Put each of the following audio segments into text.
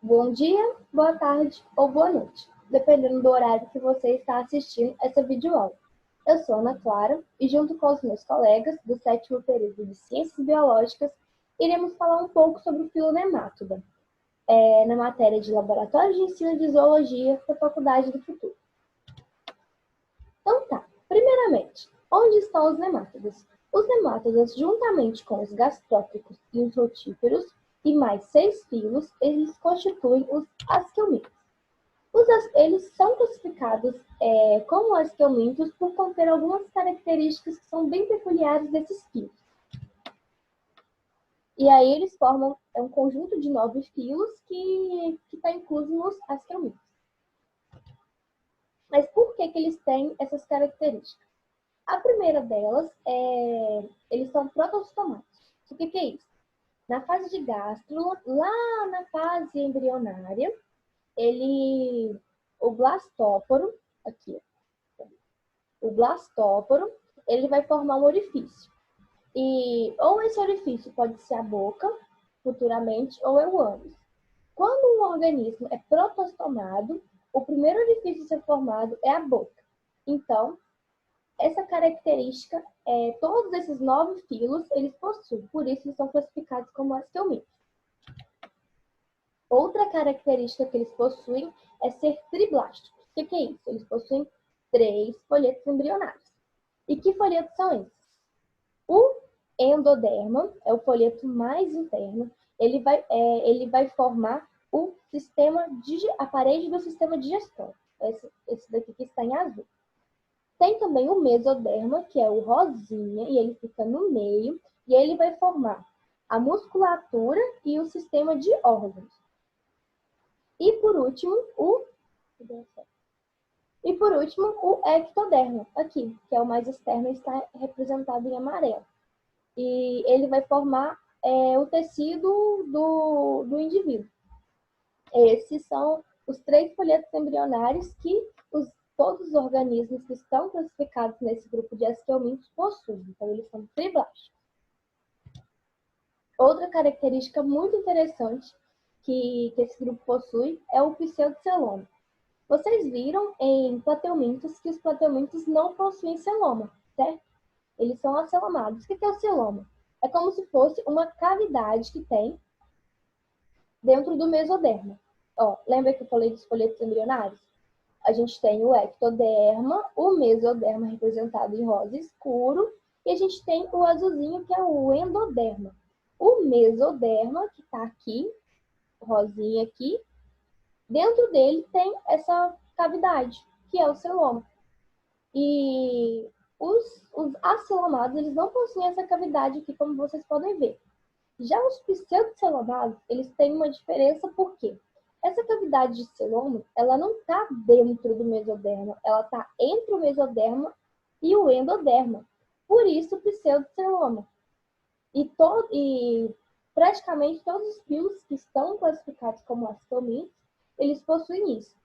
Bom dia, boa tarde ou boa noite, dependendo do horário que você está assistindo essa videoaula. Eu sou Ana Clara e, junto com os meus colegas do 7º período de Ciências Biológicas, iremos falar um pouco sobre o filonemátoda, na matéria de Laboratório de Ensino de Zoologia da Faculdade do Futuro. Então tá, primeiramente, onde estão os nemátodas? Os nemátodas, juntamente com os gastróficos e os rotíferos, e mais 6 filos, eles constituem os asquelmintos. Eles são classificados como asquelmintos por conter algumas características que são bem peculiares desses filos. E aí eles formam um conjunto de 9 filos que está incluso nos asquelmintos. Mas por que eles têm essas características? A primeira delas eles são protostomáticos. O que é isso? Na fase de gastro, lá na fase embrionária, o blastóporo, ele vai formar um orifício. E ou esse orifício pode ser a boca, futuramente, ou é o ânus. Quando um organismo é protostomado, o primeiro orifício a ser formado é a boca. Então, essa característica, todos esses 9 filos, eles possuem, por isso eles são classificados como asquelmintos. Outra característica que eles possuem é ser triblásticos. O que é isso? Eles possuem 3 folhetos embrionários. E que folhetos são esses? O endoderma é o folheto mais interno. Ele vai formar a parede do sistema digestório. Esse daqui que está em azul. Tem também o mesoderma, que é o rosinha, e ele fica no meio, e ele vai formar a musculatura e o sistema de órgãos. E por último, o ectoderma, aqui, que é o mais externo e está representado em amarelo. E ele vai formar o tecido do indivíduo. Esses são os 3 folhetos embrionários que todos os organismos que estão classificados nesse grupo de asquelmintos possuem. Então, eles são triblásticos. Outra característica muito interessante que esse grupo possui é o pseudoceloma. Vocês viram em plateumintos que os plateumintos não possuem celoma, certo? Eles são acelomados. O que é o celoma? É como se fosse uma cavidade que tem dentro do mesoderma. Lembra que eu falei dos folhetos embrionários? A gente tem o ectoderma, o mesoderma representado em rosa escuro, e a gente tem o azulzinho, que é o endoderma. O mesoderma, que está aqui, rosinha aqui, dentro dele tem essa cavidade, que é o celoma. E os acelomados, eles não possuem essa cavidade aqui, como vocês podem ver. Já os pseudocelomados, eles têm uma diferença, por quê? Essa cavidade de celoma, ela não está dentro do mesoderma, ela está entre o mesoderma e o endoderma. Por isso, o pseudoceloma. E praticamente todos os filos que estão classificados como asquelmintos, eles possuem isso.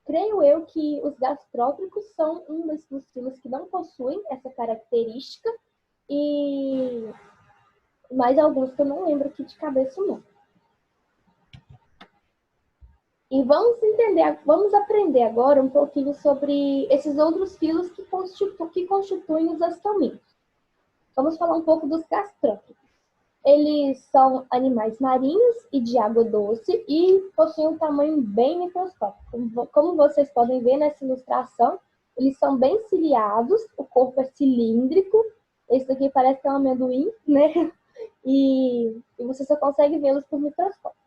Creio eu que os gastróficos são um dos filos que não possuem essa característica, e mais alguns que eu não lembro aqui de cabeça não. E vamos aprender agora um pouquinho sobre esses outros filos que constituem os asquelmintos. Vamos falar um pouco dos gastróficos. Eles são animais marinhos e de água doce e possuem um tamanho bem microscópico. Como vocês podem ver nessa ilustração, eles são bem ciliados, o corpo é cilíndrico. Esse daqui parece que é um amendoim, né? E você só consegue vê-los por microscópio.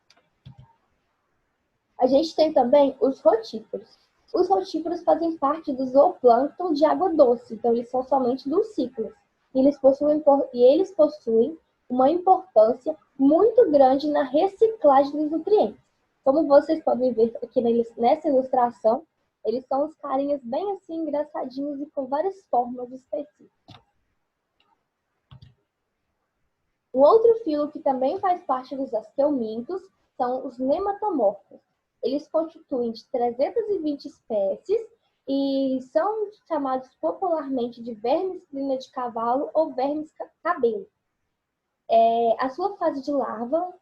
A gente tem também os rotíferos. Os rotíferos fazem parte do zooplâncton de água doce, então eles são somente dulcícolas. E eles possuem uma importância muito grande na reciclagem dos nutrientes. Como vocês podem ver aqui nessa ilustração, eles são os carinhas bem assim engraçadinhos e com várias formas específicas. O outro filo que também faz parte dos asquelmintos são os nematomorfos. Eles constituem de 320 espécies e são chamados popularmente de vermes crina de cavalo ou vermes cabelo. A sua fase de larva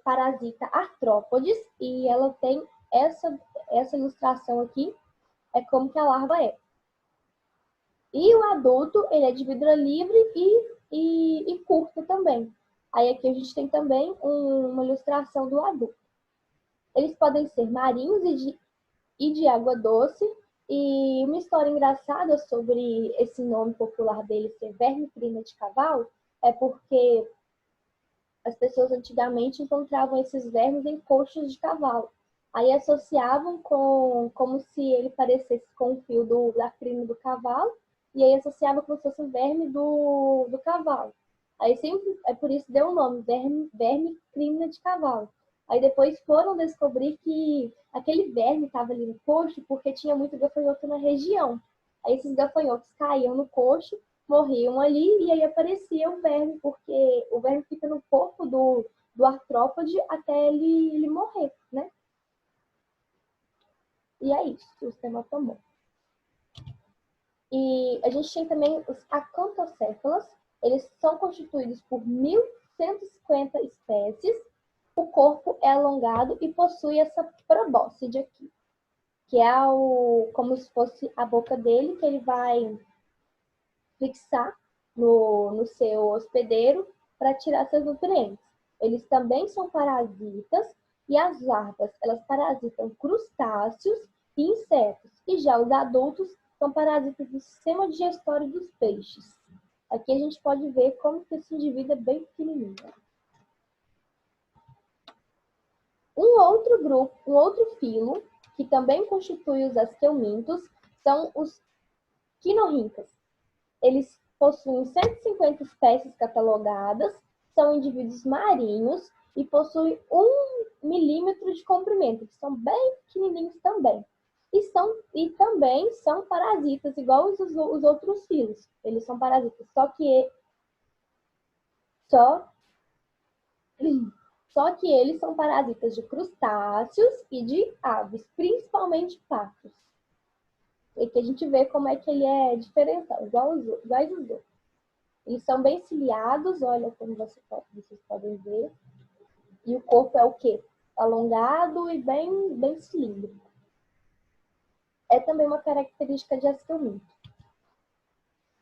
parasita artrópodes e ela tem essa ilustração aqui, é como que a larva é. E o adulto, ele é de vida livre e curto também. Aí aqui a gente tem também uma ilustração do adulto. Eles podem ser marinhos e de água doce. E uma história engraçada sobre esse nome popular dele ser verme-crina de cavalo é porque as pessoas antigamente encontravam esses vermes em coxos de cavalo. Aí associavam como se ele parecesse com o fio da crina do cavalo, e aí associava como se fosse um verme do cavalo. Aí sempre, é por isso deu o nome, verme crina de cavalo. Aí depois foram descobrir que aquele verme estava ali no coxo porque tinha muito gafanhoto na região. Aí esses gafanhotos caíam no coxo, morriam ali e aí aparecia o verme, porque o verme fica no corpo do artrópode até ele morrer, né? E é isso, o sistema tomou. E a gente tem também os acantocéfalos, eles são constituídos por 1.150 espécies. O corpo é alongado e possui essa probóscide aqui, que é como se fosse a boca dele, que ele vai fixar no seu hospedeiro para tirar seus nutrientes. Eles também são parasitas e as larvas, elas parasitam crustáceos e insetos. E já os adultos são parasitas do sistema digestório dos peixes. Aqui a gente pode ver como que esse indivíduo é bem pequenininho. Um outro grupo, um outro filo, que também constitui os asqueumintos, são os quinorrincas. Eles possuem 150 espécies catalogadas, são indivíduos marinhos e possuem 1 milímetro de comprimento, que são bem pequenininhos também. E também são parasitas, igual os outros filos. Eles são parasitas, só que eles são parasitas de crustáceos e de aves, principalmente patos. E que a gente vê como é que ele é diferentão, iguais os outros. Eles são bem ciliados, olha como vocês podem ver. E o corpo é o quê? Alongado e bem cilíndrico. É também uma característica de asqueuminto.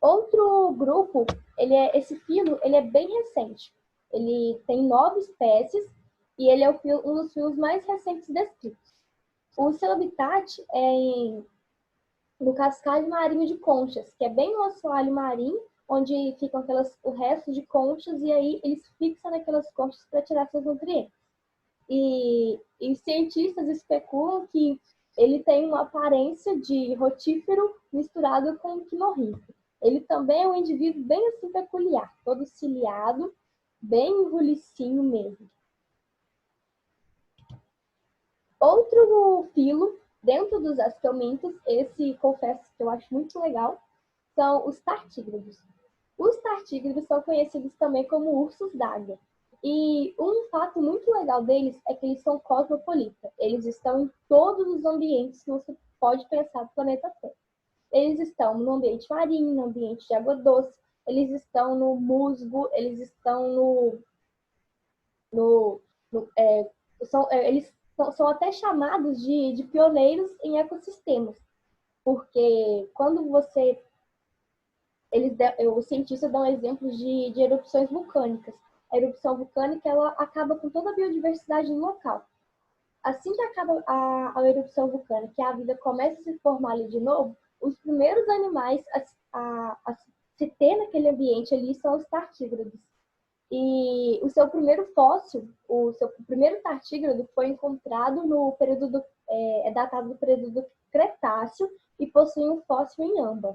Outro grupo, esse filo, ele é bem recente. Ele tem 9 espécies e ele é um dos filos mais recentes descritos. O seu habitat é no cascalho marinho de conchas, que é bem no assoalho marinho, onde ficam o resto de conchas, e aí eles fixam naquelas conchas para tirar seus nutrientes. E cientistas especulam que ele tem uma aparência de rotífero misturado com quinorrinco. Ele também é um indivíduo bem assim peculiar, todo ciliado, bem enrulicinho mesmo. Outro filo, dentro dos asqueumintos, esse confesso que eu acho muito legal, são os tartígrados. Os tartígrados são conhecidos também como ursos d'água. E um fato muito legal deles é que eles são cosmopolitas. Eles estão em todos os ambientes que você pode pensar do planeta Terra. Eles estão no ambiente marinho, no ambiente de água doce, eles estão no musgo, eles estão eles são até chamados de pioneiros em ecossistemas, porque quando os cientistas dão exemplos de erupções vulcânicas. A erupção vulcânica ela acaba com toda a biodiversidade no local. Assim que acaba a erupção vulcânica e a vida começa a se formar ali de novo, os primeiros animais a se ter naquele ambiente ali são os tartígrados. E o seu primeiro fóssil, o seu primeiro tartígrado foi encontrado no período datado do período do Cretáceo e possui um fóssil em âmbar.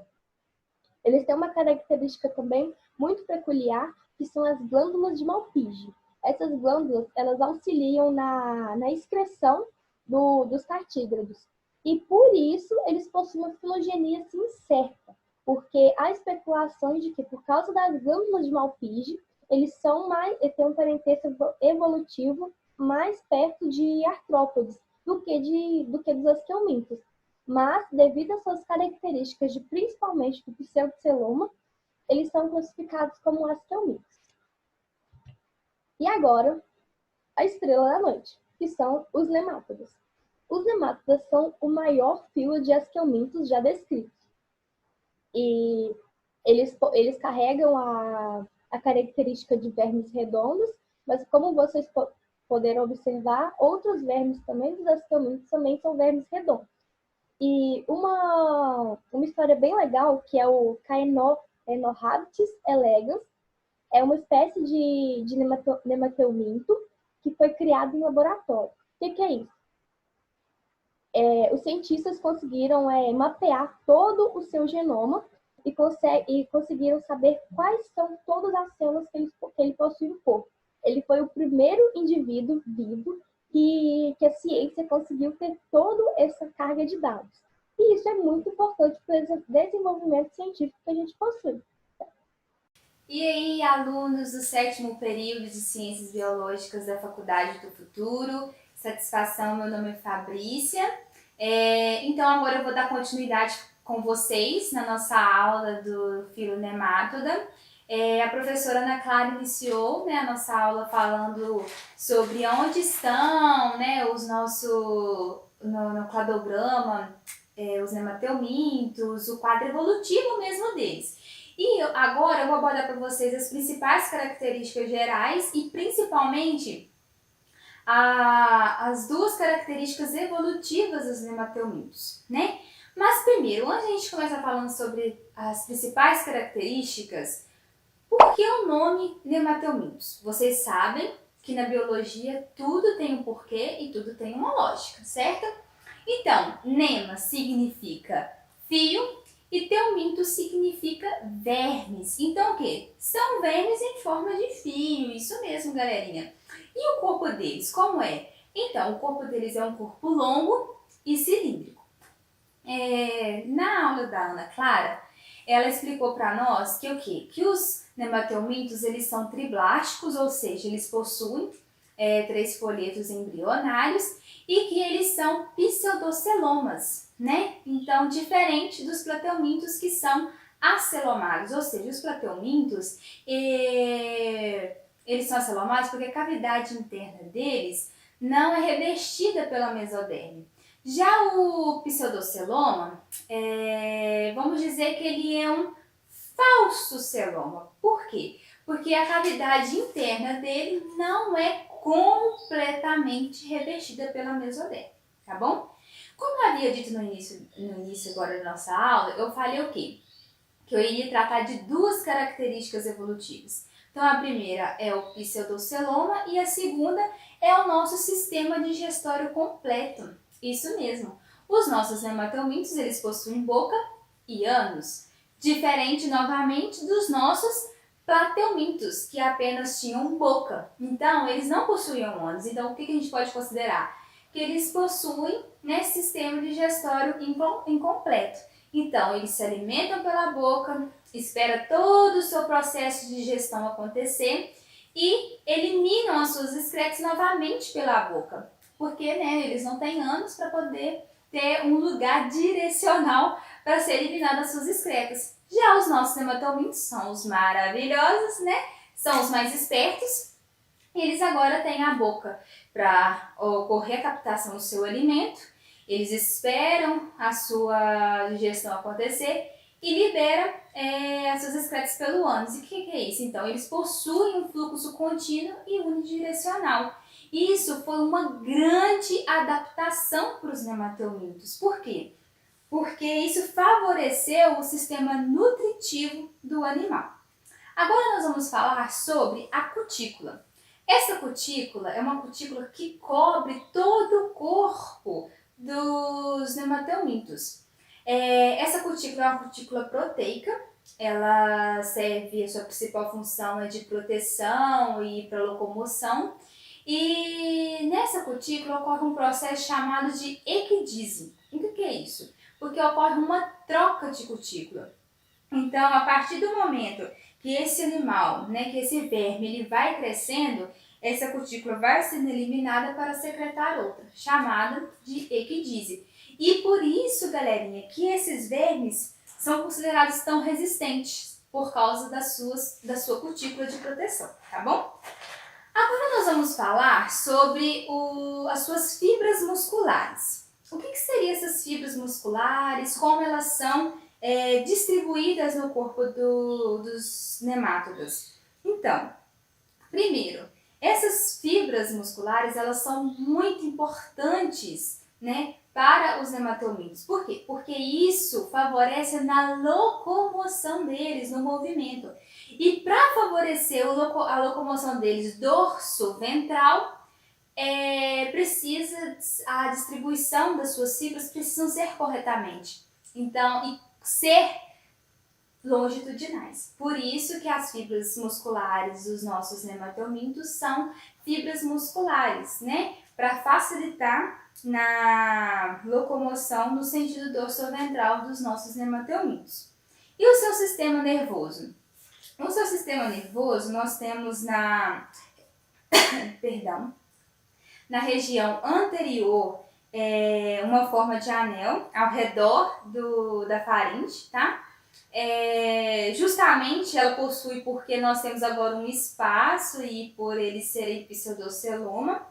Eles têm uma característica também muito peculiar, que são as glândulas de Malpighi. Essas glândulas, elas auxiliam na excreção dos tartígrados. E por isso, eles possuem uma filogenia assim, incerta, porque há especulações de que, por causa das glândulas de Malpighi, eles têm um parentesco evolutivo mais perto de artrópodes do que dos asqueumintos. Mas, devido às suas características principalmente do pseudoceloma, eles são classificados como asqueumintos. E agora, a estrela da noite, que são os nemátodas. Os nemátodas são o maior filo de asquelmintos já descritos. E eles carregam a característica de vermes redondos, mas como vocês poderão observar, outros vermes também dos asquelmintos também são vermes redondos. E uma história bem legal, que é o Caenorhabditis elegans, é uma espécie de nematelminto que foi criado em laboratório. O que é isso? Os cientistas conseguiram mapear todo o seu genoma e conseguiram saber quais são todas as células que ele possui no corpo. Ele foi o primeiro indivíduo vivo que a ciência conseguiu ter toda essa carga de dados. E isso é muito importante para o desenvolvimento científico que a gente possui. E aí, alunos do 7º período de Ciências Biológicas da Faculdade do Futuro, satisfação, meu nome é Fabrícia. Então agora eu vou dar continuidade com vocês na nossa aula do filo nemátoda. A professora Ana Clara iniciou, né, a nossa aula falando sobre onde estão, né, os nossos, no cladograma, os nematelmintos, o quadro evolutivo mesmo deles. E agora eu vou abordar para vocês as principais características gerais e principalmente as duas características evolutivas dos nematelmintos, né? Mas primeiro, antes de a gente começar falando sobre as principais características, por que o nome nematelmintos? Vocês sabem que na biologia tudo tem um porquê e tudo tem uma lógica, certo? Então, nema significa fio e teuminto significa vermes. Então o que? São vermes em forma de fio, isso mesmo, galerinha. E o corpo deles, como é? Então, o corpo deles é um corpo longo e cilíndrico. Na aula da Ana Clara, ela explicou para nós que o quê? Que os nematelmintos, eles são triblásticos, ou seja, eles possuem 3 folhetos embrionários e que eles são pseudocelomas, né? Então, diferente dos plateumintos que são acelomados, ou seja, os plateumintos, eles são acelomados porque a cavidade interna deles não é revestida pela mesoderme. Já o pseudoceloma, vamos dizer que ele é um falso celoma. Por quê? Porque a cavidade interna dele não é completamente revestida pela mesoderme, tá bom? Como eu havia dito no início agora da nossa aula, eu falei o quê? Que eu iria tratar de duas características evolutivas. Então, a primeira é o pseudoceloma e a segunda é o nosso sistema digestório completo. Isso mesmo. Os nossos nematelmintos, eles possuem boca e ânus, diferente novamente dos nossos plateumintos, que apenas tinham boca. Então, eles não possuíam ânus. Então, o que a gente pode considerar? Que eles possuem, né, sistema digestório incompleto. Então, eles se alimentam pela boca, espera todo o seu processo de digestão acontecer e eliminam as suas excretas novamente pela boca. Porque, né, eles não têm ânus para poder ter um lugar direcional para ser eliminadas as suas excretas. Já os nossos nematelmintos são os maravilhosos, né? São os mais espertos. E eles agora têm a boca para ocorrer a captação do seu alimento. Eles esperam a sua digestão acontecer e liberam as suas excretas pelo ânus. E o que é isso? Então, eles possuem um fluxo contínuo e unidirecional. Isso foi uma grande adaptação para os nematelmintos. Por quê? Porque isso favoreceu o sistema nutritivo do animal. Agora nós vamos falar sobre a cutícula. Essa cutícula é uma cutícula que cobre todo o corpo dos nematelmintos. Essa cutícula é uma cutícula proteica. Ela serve, a sua principal função é de proteção e para locomoção. E nessa cutícula ocorre um processo chamado de equidise. E o que é isso? Porque ocorre uma troca de cutícula. Então, a partir do momento que esse animal, né, que esse verme, ele vai crescendo, essa cutícula vai sendo eliminada para secretar outra, chamada de equidise. E por isso, galerinha, que esses vermes são considerados tão resistentes, por causa da sua cutícula de proteção, tá bom? Agora nós vamos falar sobre as suas fibras musculares. O que seriam essas fibras musculares? Como elas são distribuídas no corpo dos nemátodas? Então, primeiro, essas fibras musculares, elas são muito importantes, né, para os nematomintos. Por quê? Porque isso favorece na locomoção deles, no movimento. E para favorecer a locomoção deles dorso-ventral, a distribuição das suas fibras precisam ser corretamente. Então, e ser longitudinais. Por isso que as fibras musculares dos nossos nematomintos são fibras musculares, né? Para facilitar na locomoção no sentido dorsoventral dos nossos nematomintos. E o seu sistema nervoso? No seu sistema nervoso, nós temos na região anterior uma forma de anel ao redor da faringe, tá? Justamente ela possui, porque nós temos agora um espaço e por ele ser pseudoceloma,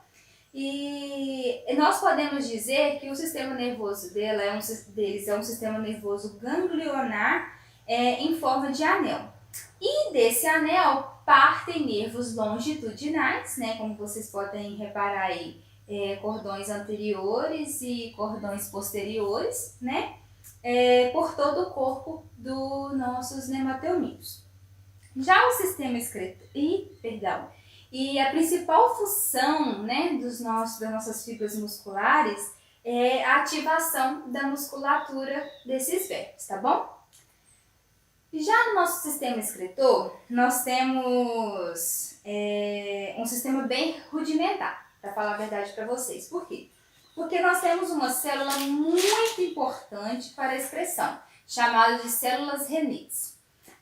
e nós podemos dizer que o sistema nervoso deles é um sistema nervoso ganglionar em forma de anel. E desse anel partem nervos longitudinais, né, como vocês podem reparar aí, cordões anteriores e cordões posteriores, né, por todo o corpo dos nossos nematomintos. Já o sistema e a principal função, né, das nossas fibras musculares é a ativação da musculatura desses vermes, tá bom? Já no nosso sistema excretor, nós temos um sistema bem rudimentar, para falar a verdade para vocês. Por quê? Porque nós temos uma célula muito importante para a excreção, chamada de células Renites.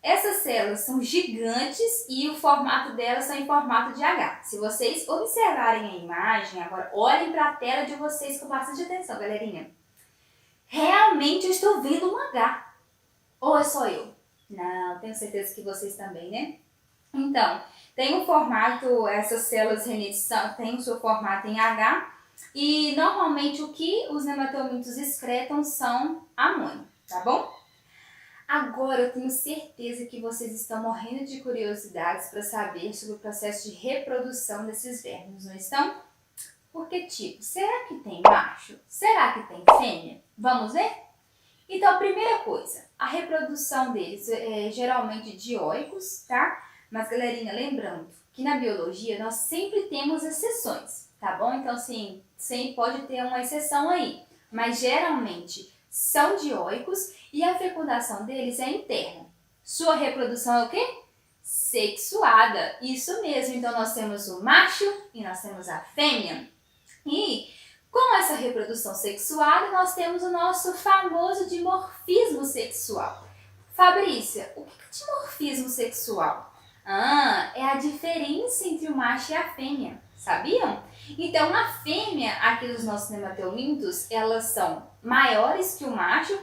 Essas células são gigantes e o formato delas é em formato de H. Se vocês observarem a imagem, agora olhem para a tela de vocês com bastante atenção, galerinha. Realmente eu estou vendo um H. Ou é só eu? Não, tenho certeza que vocês também, né? Então, tem um formato, essas células Renites têm o seu formato em H, e normalmente o que os nematomintos excretam são amônio, tá bom? Agora eu tenho certeza que vocês estão morrendo de curiosidades para saber sobre o processo de reprodução desses vermes, não estão? Porque, tipo, será que tem macho? Será que tem fêmea? Vamos ver? Então, primeira coisa, a reprodução deles é geralmente dioicos, tá? Mas, galerinha, lembrando que na biologia nós sempre temos exceções, tá bom? Então, assim, sempre pode ter uma exceção aí. Mas, geralmente, são dioicos e a fecundação deles é interna. Sua reprodução é o quê? Sexuada. Isso mesmo. Então, nós temos o macho e nós temos a fêmea. E com essa reprodução sexuada, nós temos o nosso famoso dimorfismo sexual. Fabrícia, o que é dimorfismo sexual? É a diferença entre o macho e a fêmea, sabiam? Então, a fêmea aqui dos nossos nematomintos, elas são maiores que o macho.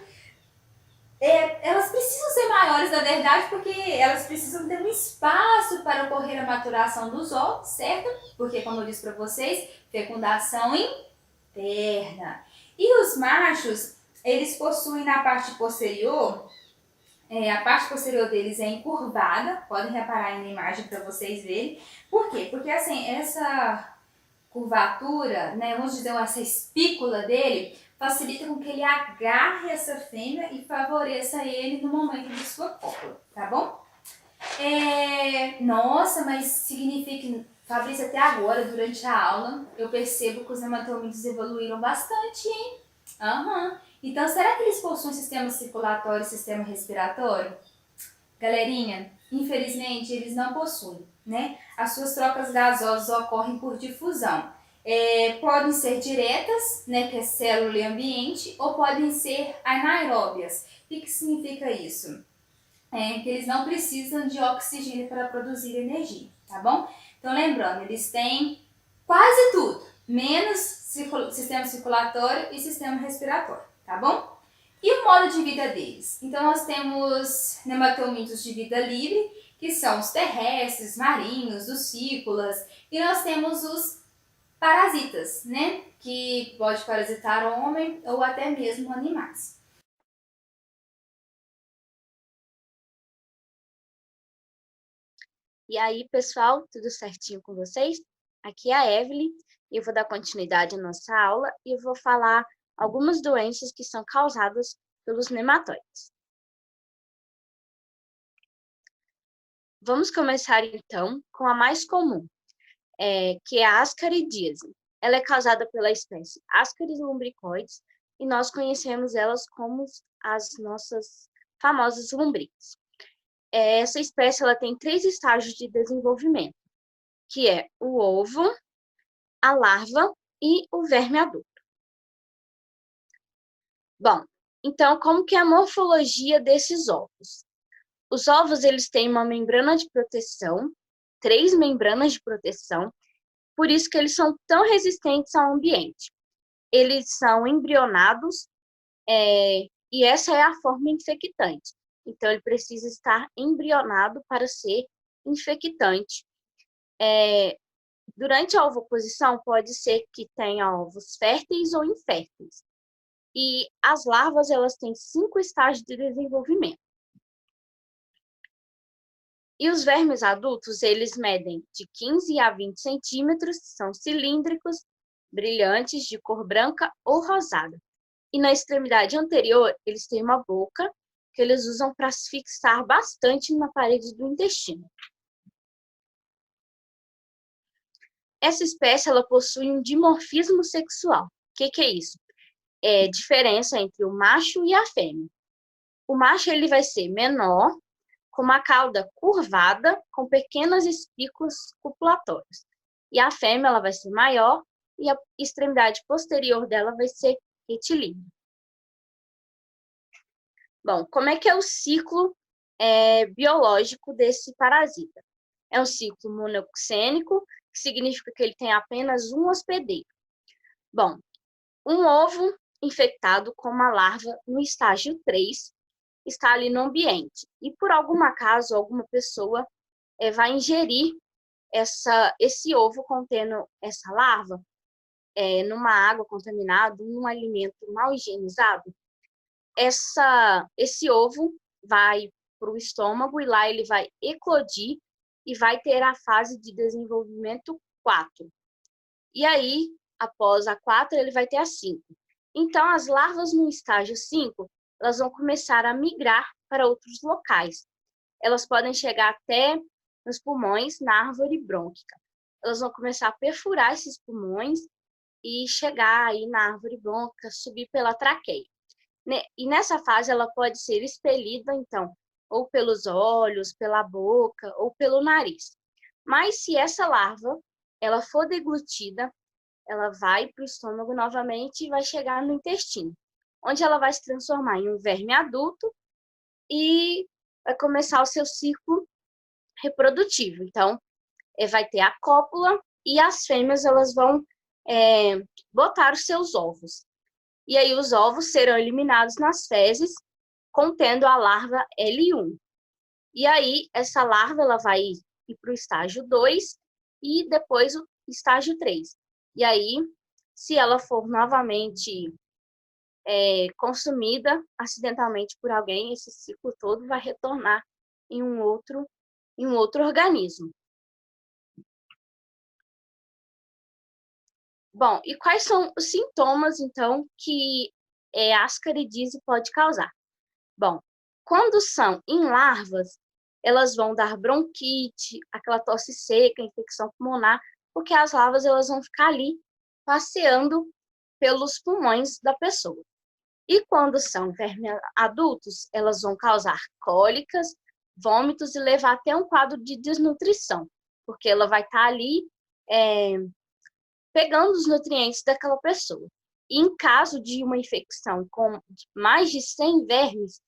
Elas precisam ser maiores, na verdade, porque elas precisam ter um espaço para ocorrer a maturação dos ovos, certo? Porque, como eu disse para vocês, fecundação interna. E os machos, eles possuem na parte posterior, a parte posterior deles é encurvada, podem reparar aí na imagem para vocês verem. Por quê? Porque assim, essa curvatura, né, vamos dizer, essa espícula dele, facilita com que ele agarre essa fêmea e favoreça ele no momento de sua cópula, tá bom? Nossa, mas significa, Fabrícia, até agora, durante a aula, eu percebo que os nematomintos evoluíram bastante, hein? Então, será que eles possuem sistema circulatório e sistema respiratório? Galerinha, infelizmente, eles não possuem, né? As suas trocas gasosas ocorrem por difusão. Podem ser diretas, né, que é célula e ambiente, ou podem ser anaeróbias. O que significa isso? Que eles não precisam de oxigênio para produzir energia, tá bom? Então, lembrando, eles têm quase tudo, menos sistema circulatório e sistema respiratório, tá bom? E o modo de vida deles? Então, nós temos nematomintos de vida livre, que são os terrestres, marinhos, os cícolas, e nós temos os parasitas, né? Que pode parasitar o homem ou até mesmo animais. E aí, pessoal, tudo certinho com vocês? Aqui é a Evelyn e eu vou dar continuidade à nossa aula e eu vou falar algumas doenças que são causadas pelos nematóides. Vamos começar, então, com a mais comum, que é a ascaridíase. Ela é causada pela espécie Ascaris lumbricoides e nós conhecemos elas como as nossas famosas lombrigas. Essa espécie ela tem 3 estágios de desenvolvimento, que é o ovo, a larva e o verme adulto. Bom, então como que é a morfologia desses ovos? Os ovos eles têm uma membrana de proteção, 3 membranas de proteção, por isso que eles são tão resistentes ao ambiente. Eles são embrionados e essa é a forma infectante. Então, ele precisa estar embrionado para ser infectante. Durante a ovoposição, pode ser que tenha ovos férteis ou inférteis. E as larvas, elas têm 5 estágios de desenvolvimento. E os vermes adultos, eles medem de 15 a 20 centímetros, são cilíndricos, brilhantes, de cor branca ou rosada. E na extremidade anterior, eles têm uma boca que eles usam para se fixar bastante na parede do intestino. Essa espécie ela possui um dimorfismo sexual. O que é isso? É a diferença entre o macho e a fêmea. O macho ele vai ser menor, com uma cauda curvada, com pequenas espículas copulatórias. E a fêmea ela vai ser maior e a extremidade posterior dela vai ser retilínea. Bom, como é que é o ciclo biológico desse parasita? É um ciclo monoxênico, que significa que ele tem apenas um hospedeiro. Bom, um ovo infectado com uma larva no estágio 3 está ali no ambiente. E por algum acaso, alguma pessoa vai ingerir esse ovo contendo essa larva numa água contaminada, num alimento mal higienizado. Esse ovo vai para o estômago e lá ele vai eclodir e vai ter a fase de desenvolvimento 4. E aí, após a 4, ele vai ter a 5. Então, as larvas no estágio 5, elas vão começar a migrar para outros locais. Elas podem chegar até nos pulmões, na árvore brônquica. Elas vão começar a perfurar esses pulmões e chegar aí na árvore brônquica, subir pela traqueia. E nessa fase ela pode ser expelida, então, ou pelos olhos, pela boca ou pelo nariz. Mas se essa larva ela for deglutida, ela vai para o estômago novamente e vai chegar no intestino, onde ela vai se transformar em um verme adulto e vai começar o seu ciclo reprodutivo. Então, vai ter a cópula e as fêmeas elas vão botar os seus ovos. E aí os ovos serão eliminados nas fezes, contendo a larva L1. E aí essa larva ela vai ir para o estágio 2 e depois o estágio 3. E aí, se ela for novamente consumida acidentalmente por alguém, esse ciclo todo vai retornar em um outro organismo. Bom, e quais são os sintomas, então, que a ascaridíase pode causar? Bom, quando são em larvas, elas vão dar bronquite, aquela tosse seca, infecção pulmonar, porque as larvas elas vão ficar ali passeando pelos pulmões da pessoa. E quando são vermes adultos, elas vão causar cólicas, vômitos e levar até um quadro de desnutrição, porque ela vai estar ali pegando os nutrientes daquela pessoa. E em caso de uma infecção com mais de 100 vermes,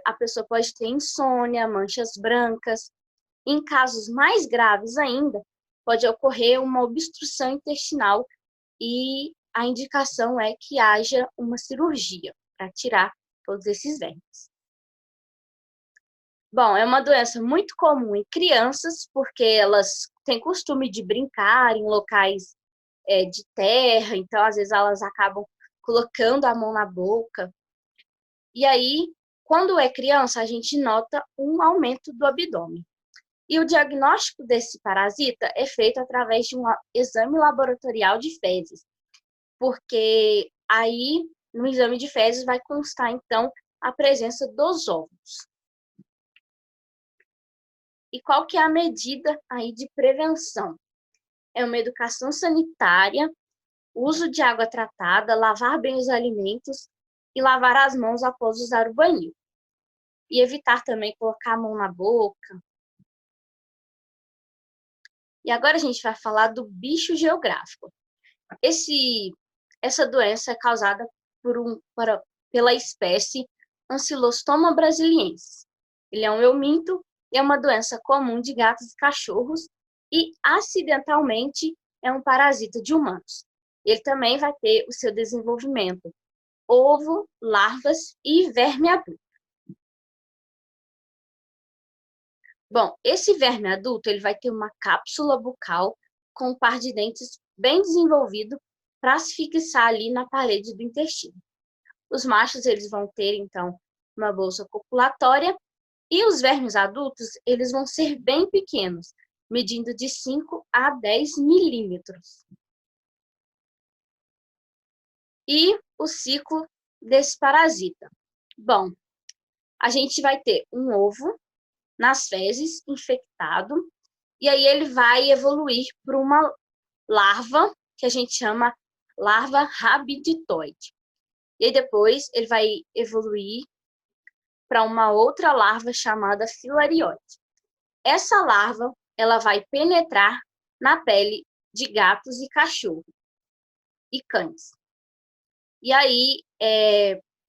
a pessoa pode ter insônia, manchas brancas. Em casos mais graves ainda, pode ocorrer uma obstrução intestinal e a indicação é que haja uma cirurgia para tirar todos esses vermes. Bom, é uma doença muito comum em crianças, porque elas têm costume de brincar em locais de terra, então às vezes elas acabam colocando a mão na boca. E aí, quando é criança, a gente nota um aumento do abdômen. E o diagnóstico desse parasita é feito através de um exame laboratorial de fezes, porque aí no exame de fezes vai constar então a presença dos óvulos. E qual que é a medida aí de prevenção? É uma educação sanitária, uso de água tratada, lavar bem os alimentos e lavar as mãos após usar o banheiro. E evitar também colocar a mão na boca. E agora a gente vai falar do bicho geográfico. Essa doença é causada pela espécie Ancylostoma brasiliensis. Ele é um euminto e é uma doença comum de gatos e cachorros e, acidentalmente, é um parasita de humanos. Ele também vai ter o seu desenvolvimento ovo, larvas e verme adulto. Bom, esse verme adulto ele vai ter uma cápsula bucal com um par de dentes bem desenvolvido para se fixar ali na parede do intestino. Os machos eles vão ter, então, uma bolsa copulatória e os vermes adultos eles vão ser bem pequenos, medindo de 5 a 10 milímetros. E o ciclo desse parasita? Bom, a gente vai ter um ovo nas fezes, infectado, e aí ele vai evoluir para uma larva, que a gente chama larva rabiditoide. E aí depois ele vai evoluir para uma outra larva chamada filarioide. Essa larva, ela vai penetrar na pele de gatos e cachorros e cães. E aí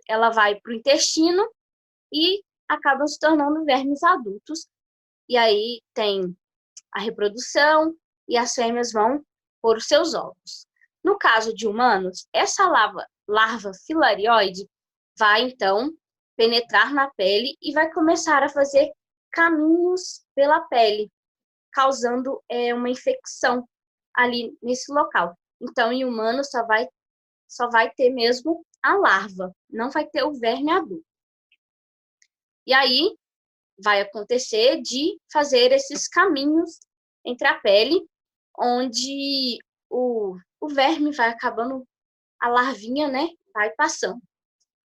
ela vai para o intestino e acabam se tornando vermes adultos. E aí tem a reprodução e as fêmeas vão pôr os seus ovos. No caso de humanos, essa larva filarioide vai, então, penetrar na pele e vai começar a fazer caminhos pela pele, causando uma infecção ali nesse local. Então, em humanos, só vai ter mesmo a larva, não vai ter o verme adulto. E aí, vai acontecer de fazer esses caminhos entre a pele, onde o verme vai acabando, a larvinha, né, vai passando.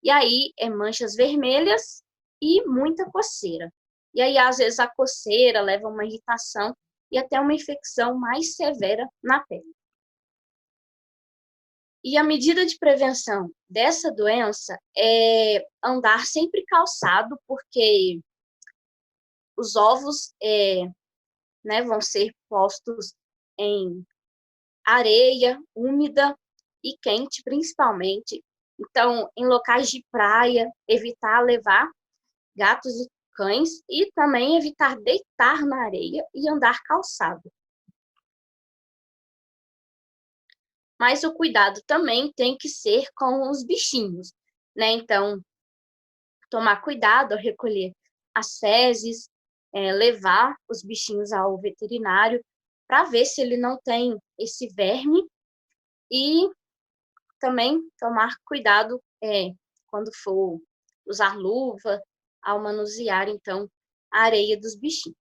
E aí, manchas vermelhas e muita coceira. E aí, às vezes, a coceira leva a uma irritação e até uma infecção mais severa na pele. E a medida de prevenção dessa doença é andar sempre calçado, porque os ovos vão ser postos em areia úmida e quente, principalmente. Então, em locais de praia, evitar levar gatos e cães e também evitar deitar na areia e andar calçado. Mas o cuidado também tem que ser com os bichinhos, né? Então, tomar cuidado ao recolher as fezes, levar os bichinhos ao veterinário para ver se ele não tem esse verme e também tomar cuidado quando for usar luva ao manusear, então, a areia dos bichinhos.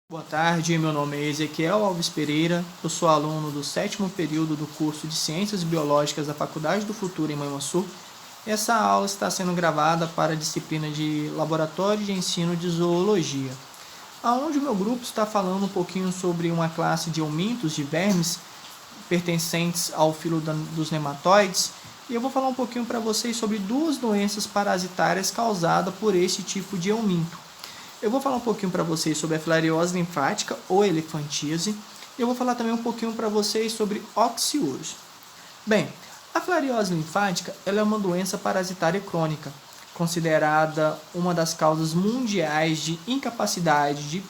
Boa tarde, meu nome é Ezequiel Alves Pereira, eu sou aluno do 7º período do curso de Ciências Biológicas da Faculdade do Futuro em Manhuaçu. Essa aula está sendo gravada para a disciplina de Laboratório de Ensino de Zoologia, onde o meu grupo está falando um pouquinho sobre uma classe de eumintos de vermes pertencentes ao filo dos nematóides, e eu vou falar um pouquinho para vocês sobre duas doenças parasitárias causadas por esse tipo de euminto. Eu vou falar um pouquinho para vocês sobre a filariose linfática ou elefantíase, e eu vou falar também um pouquinho para vocês sobre oxiúros. Bem, a filariose linfática ela é uma doença parasitária crônica, considerada uma das causas mundiais de incapacidade de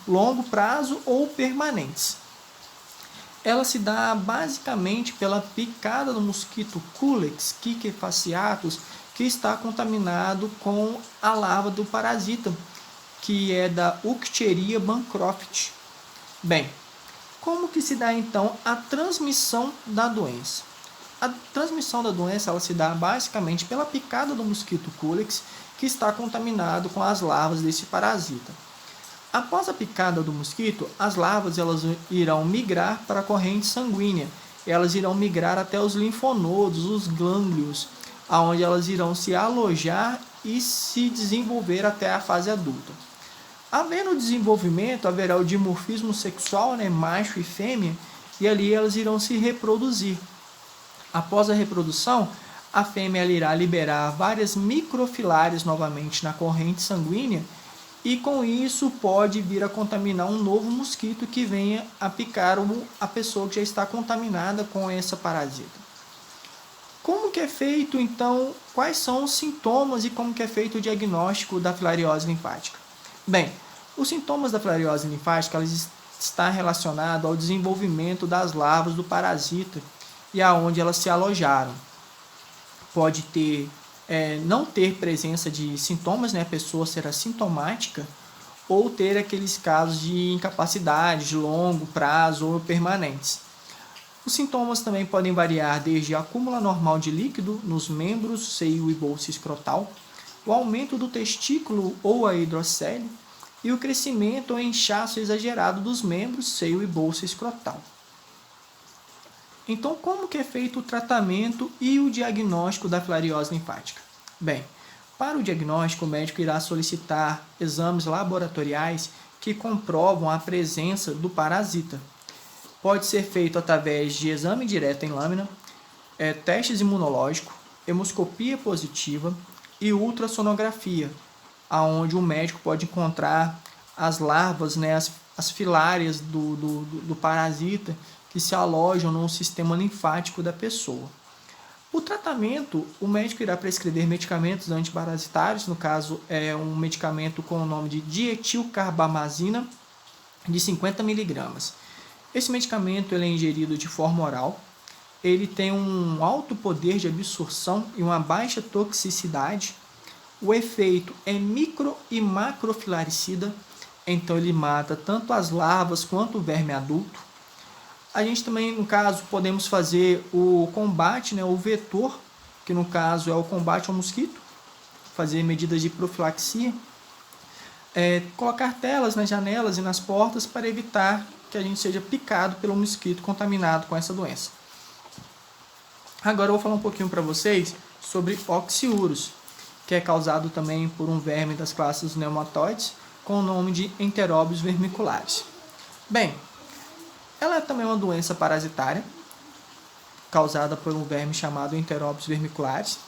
longo prazo ou permanentes. Ela se dá basicamente pela picada do mosquito Culex quiquefasciatus, que está contaminado com a larva do parasita. que é da Ucteria bancroft. Bem, como que se dá então a transmissão da doença? A transmissão da doença ela se dá basicamente pela picada do mosquito Culex, que está contaminado com as larvas desse parasita. Após a picada do mosquito, as larvas elas irão migrar para a corrente sanguínea. Elas irão migrar até os linfonodos, os glânglios, aonde elas irão se alojar e se desenvolver até a fase adulta. Havendo desenvolvimento, haverá o dimorfismo sexual, né, macho e fêmea, e ali elas irão se reproduzir. Após a reprodução, a fêmea irá liberar várias microfilárias novamente na corrente sanguínea, e com isso pode vir a contaminar um novo mosquito que venha a picar a pessoa que já está contaminada com essa parasita. Como que é feito, então, quais são os sintomas e como que é feito o diagnóstico da filariose linfática? Bem, os sintomas da filariose linfática estão relacionados ao desenvolvimento das larvas do parasita e aonde elas se alojaram. Pode ter não ter presença de sintomas, né, a pessoa ser assintomática, ou ter aqueles casos de incapacidade de longo prazo ou permanentes. Os sintomas também podem variar desde acúmulo anormal de líquido nos membros, seio e bolsa escrotal, o aumento do testículo ou a hidrocele e o crescimento ou inchaço exagerado dos membros, seio e bolsa escrotal. Então, como que é feito o tratamento e o diagnóstico da filariose linfática? Bem, para o diagnóstico, o médico irá solicitar exames laboratoriais que comprovam a presença do parasita. Pode ser feito através de exame direto em lâmina, testes imunológicos, hemoscopia positiva e ultrassonografia, onde o médico pode encontrar as larvas, né, as filárias do parasita que se alojam no sistema linfático da pessoa. O tratamento, o médico irá prescrever medicamentos antiparasitários, no caso é um medicamento com o nome de dietilcarbamazina de 50 mg. Esse medicamento ele é ingerido de forma oral, ele tem um alto poder de absorção e uma baixa toxicidade. O efeito é micro e macrofilaricida, então ele mata tanto as larvas quanto o verme adulto. A gente também, no caso, podemos fazer o combate, né, o vetor, que no caso é o combate ao mosquito, fazer medidas de profilaxia, colocar telas nas janelas e nas portas para evitar que a gente seja picado pelo mosquito contaminado com essa doença. Agora eu vou falar um pouquinho para vocês sobre Oxiurus, que é causado também por um verme das classes nematóides, com o nome de Enteróbios vermiculares. Bem, ela é também uma doença parasitária, causada por um verme chamado Enteróbios vermiculares.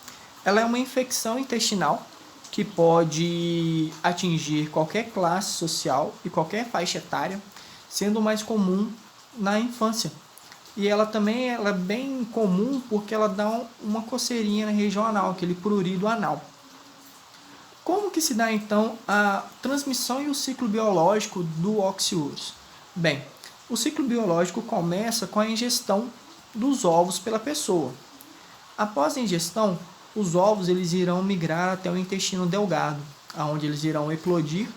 Ela é uma infecção intestinal que pode atingir qualquer classe social e qualquer faixa etária, sendo mais comum na infância. E ela também é bem comum porque ela dá uma coceirinha na região anal, aquele prurido anal. Como que se dá então a transmissão e o ciclo biológico do Oxiurus? Bem, o ciclo biológico começa com a ingestão dos ovos pela pessoa. Após a ingestão, os ovos eles irão migrar até o intestino delgado, onde eles irão eclodir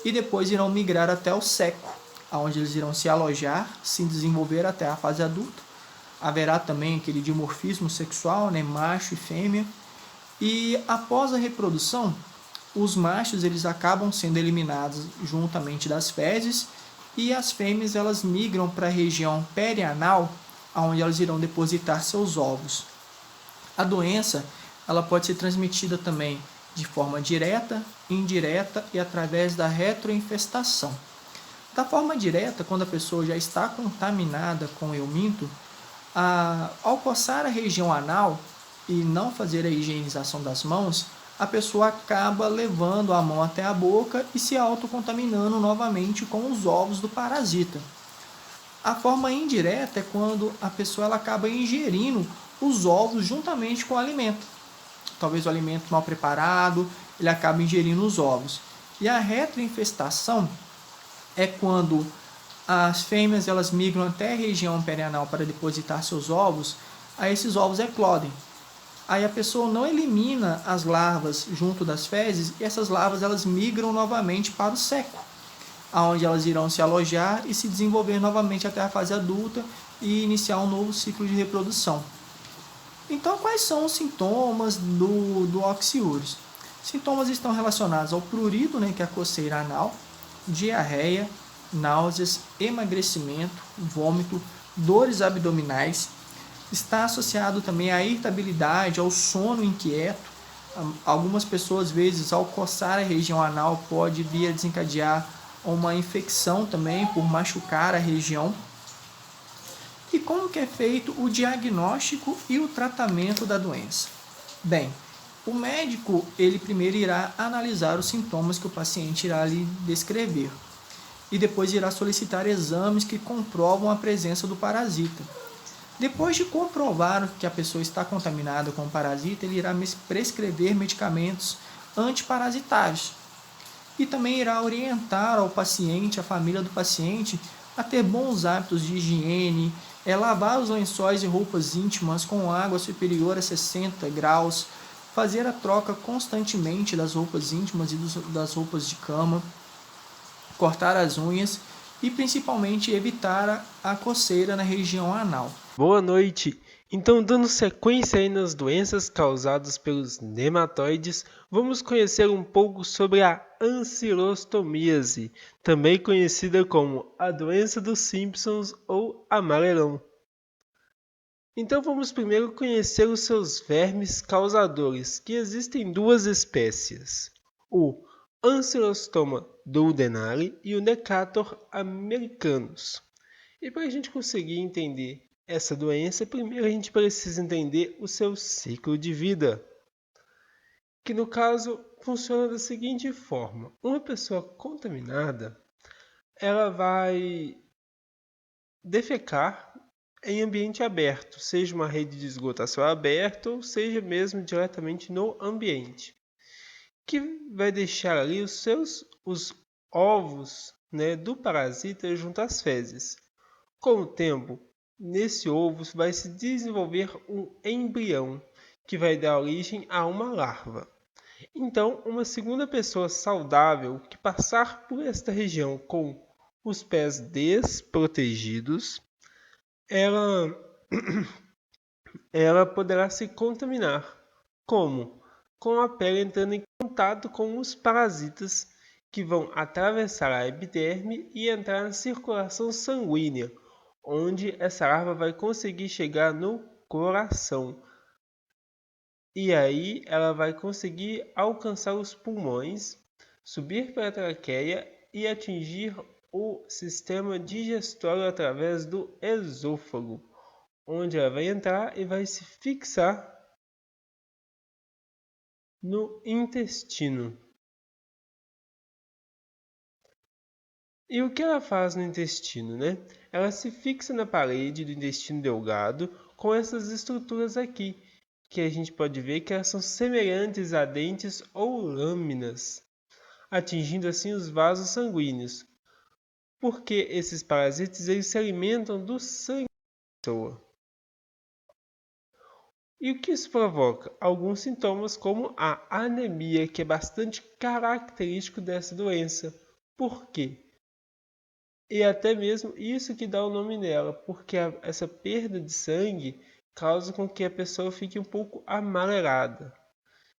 e depois irão migrar até o seco, onde eles irão se alojar, se desenvolver até a fase adulta. Haverá também aquele dimorfismo sexual, né, macho e fêmea. E após a reprodução, os machos eles acabam sendo eliminados juntamente das fezes e as fêmeas elas migram para a região perianal, onde elas irão depositar seus ovos. A doença ela pode ser transmitida também de forma direta, indireta e através da retroinfestação. Da forma direta, quando a pessoa já está contaminada com euminto, ao coçar a região anal e não fazer a higienização das mãos, a pessoa acaba levando a mão até a boca e se autocontaminando novamente com os ovos do parasita. A forma indireta é quando a pessoa ela acaba ingerindo os ovos juntamente com o alimento. Talvez o alimento mal preparado, ele acaba ingerindo os ovos. E a retroinfestação é quando as fêmeas elas migram até a região perianal para depositar seus ovos, aí esses ovos eclodem. Aí a pessoa não elimina as larvas junto das fezes e essas larvas elas migram novamente para o seco, onde elas irão se alojar e se desenvolver novamente até a fase adulta e iniciar um novo ciclo de reprodução. Então, quais são os sintomas do oxiúris? Sintomas estão relacionados ao prurido, que é a coceira anal, diarreia, náuseas, emagrecimento, vômito, dores abdominais. Está associado também à irritabilidade, ao sono inquieto. Algumas pessoas, às vezes, ao coçar a região anal, pode vir a desencadear uma infecção também por machucar a região. E como que é feito o diagnóstico e o tratamento da doença? Bem, o médico ele primeiro irá analisar os sintomas que o paciente irá lhe descrever e depois irá solicitar exames que comprovam a presença do parasita. Depois de comprovar que a pessoa está contaminada com o parasita, ele irá prescrever medicamentos antiparasitários e também irá orientar ao paciente, a família do paciente, a ter bons hábitos de higiene, lavar os lençóis e roupas íntimas com água superior a 60 graus, fazer a troca constantemente das roupas íntimas e das roupas de cama, cortar as unhas e principalmente evitar a coceira na região anal. Boa noite! Então, dando sequência aí nas doenças causadas pelos nematóides, vamos conhecer um pouco sobre a ancilostomíase, também conhecida como a doença dos Simpsons ou amarelão. Então vamos primeiro conhecer os seus vermes causadores, que existem duas espécies, o Ancylostoma duodenale e o Necator americanus. E para a gente conseguir entender essa doença, primeiro a gente precisa entender o seu ciclo de vida, que no caso funciona da seguinte forma: uma pessoa contaminada, ela vai defecar em ambiente aberto, seja uma rede de esgoto a céu aberto ou seja mesmo diretamente no ambiente, que vai deixar ali os ovos, do parasita junto às fezes. Com o tempo, nesse ovo vai se desenvolver um embrião, que vai dar origem a uma larva. Então, uma segunda pessoa saudável que passar por esta região com os pés desprotegidos, ela poderá se contaminar. Como? Com a pele entrando em contato com os parasitas que vão atravessar a epiderme e entrar na circulação sanguínea, onde essa larva vai conseguir chegar no coração. E aí ela vai conseguir alcançar os pulmões, subir para a traqueia e atingir o sistema digestório através do esôfago, onde ela vai entrar e vai se fixar no intestino. E o que ela faz no intestino, Ela se fixa na parede do intestino delgado com essas estruturas aqui, que a gente pode ver que elas são semelhantes a dentes ou lâminas, atingindo assim os vasos sanguíneos, porque esses parasitas eles se alimentam do sangue da pessoa. E o que isso provoca? Alguns sintomas como a anemia, que é bastante característico dessa doença. Por quê? E até mesmo isso que dá o nome dela, porque essa perda de sangue causa com que a pessoa fique um pouco amarelada.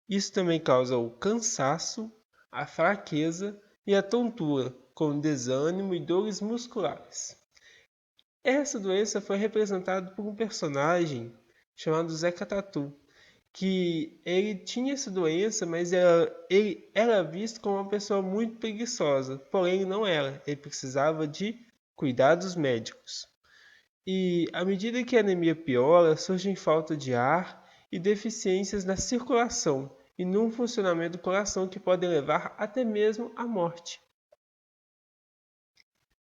Isso também causa o cansaço, a fraqueza e a tontura, com desânimo e dores musculares. Essa doença foi representada por um personagem chamado Zeca Tatu, que ele tinha essa doença, mas ele era visto como uma pessoa muito preguiçosa, porém ele não era, ele precisava de cuidados médicos. E à medida que a anemia piora, surgem falta de ar e deficiências na circulação e no funcionamento do coração que podem levar até mesmo à morte.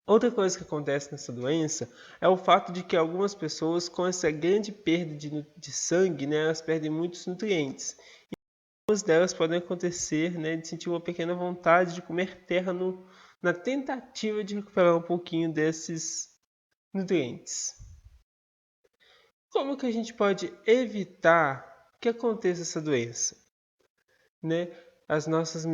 Outra coisa que acontece nessa doença é o fato de que algumas pessoas com essa grande perda de sangue, elas perdem muitos nutrientes. E algumas delas podem acontecer de sentir uma pequena vontade de comer terra na tentativa de recuperar um pouquinho desses nutrientes. Como que a gente pode evitar que aconteça essa doença, né? As nossas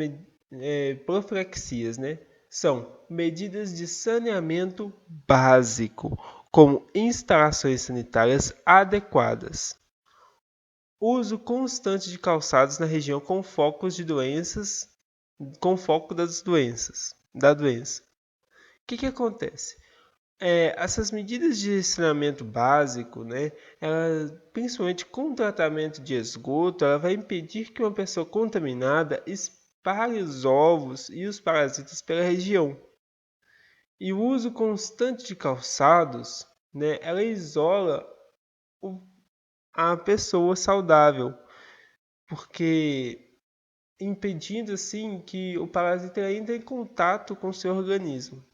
profilaxias, né? São medidas de saneamento básico, como instalações sanitárias adequadas, uso constante de calçados na região com foco da doença. O que acontece? Essas medidas de saneamento básico, né, ela, principalmente com o tratamento de esgoto, ela vai impedir que uma pessoa contaminada espalhe os ovos e os parasitas pela região. E o uso constante de calçados, né, ela isola a pessoa saudável, porque impedindo assim que o parasita entre em contato com o seu organismo.